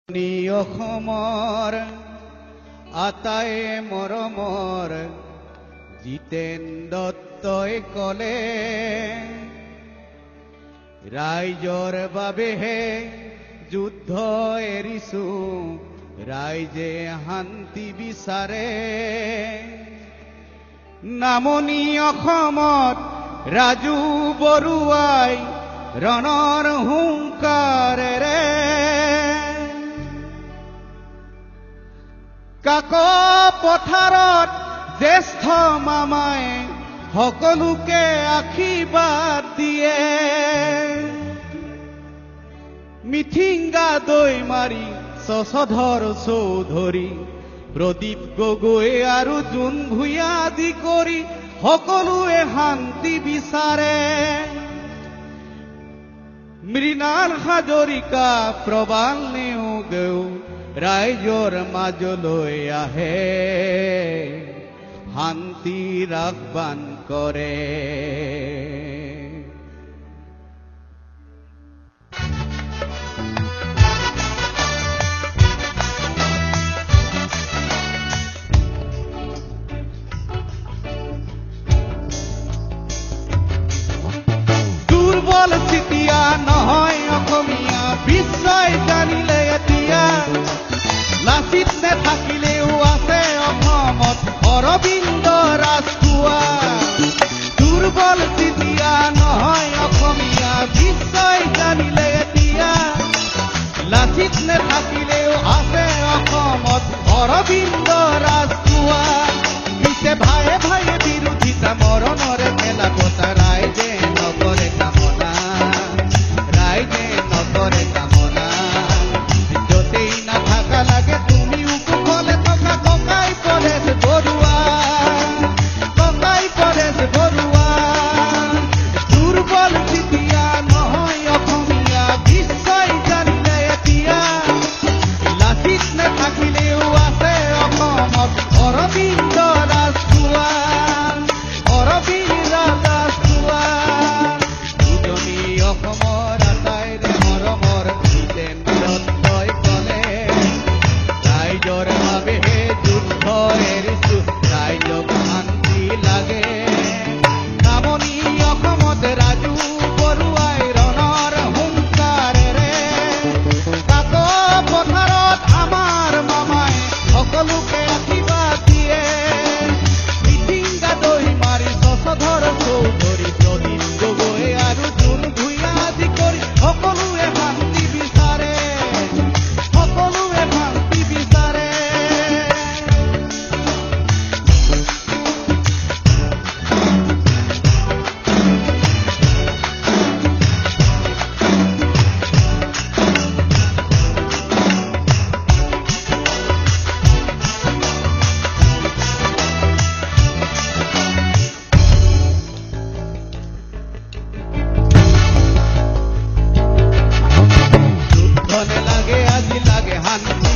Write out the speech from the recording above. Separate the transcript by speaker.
Speaker 1: অসমৰ আটায়ে মৰমৰ জিতেন দত্তই কলে ৰাইজৰ বাবেহে যুদ্ধ এৰিছো ৰাইজে শান্তি বিচাৰে নামনি অসমত ৰাজু বৰুৱাই ৰণৰ হুংকাৰেৰে কাক পথাৰত জ্যেষ্ঠ মামাই সকলোকে আশীৰ্বাদ দিয়ে মিঠিংগা দৈ মাৰি শশধৰ চৌধুৰী প্ৰদীপ গগৈ আৰু জোন ভূঞা আদি কৰি সকলোৱে শান্তি বিচাৰে মৃণাল হাজৰিকা প্ৰবাল নেওগেও ৰাইজৰ মাজলৈ আহে শান্তিৰ আহ্বান কৰে দুৰ্বল চিতিয়া নহয় অসমীয়া বিশ্বই জানিলে এতিয়া লাচিত নেথাকিলেও আছে অসমত অৰবিন্দ ৰাজখোৱা দুৰ্বল চিতিয়া নহয় অসমীয়া বিশ্বই জানিলে এতিয়া লাচিত নেথাকিলেও আছে অসমত অৰবিন্দ ৰাজখোৱা পিছে ভায়ে ভায়ে বিৰোধিতা মৰণৰে খেলা পতা ৰাইজে নকৰে কামনা ৰাইজে নকৰে কামনা যতেই নাথাকা লাগে তুমি উপকলে থকা ককাই পৰেশ বৰুৱা দুৰ্বল চিতিয়া নহয় অসমীয়া বিশ্বই জানিলে এতিয়া লাচিত নেথাকিলেও আছে অসমত অৰবিন্দ ৰাজখোৱা উজনি অসমৰ আটাইৰে মৰমৰ জিতেন দত্তই কলে ৰাইজৰ বাবেহে যুদ্ধ এৰিছো ৰাইজক শান্তি লাগে নামনি অসমত ৰাজু বৰুৱাই ৰণৰ হুংকাৰেৰে কাক পথাৰত আমাৰ মামাই সকলোকে আশীৰ্বাদ দিয়ে মিঠিংগা দৈ মাৰি শশধৰ চৌধুৰী প্ৰদীপ গগৈ আৰু জোন ভূঞা আদি কৰি সকলোৱে শান্তি বিচাৰে সকলোৱে শান্তি বিচাৰে যুদ্ধ নেলাগে আজি লাগে শান্তি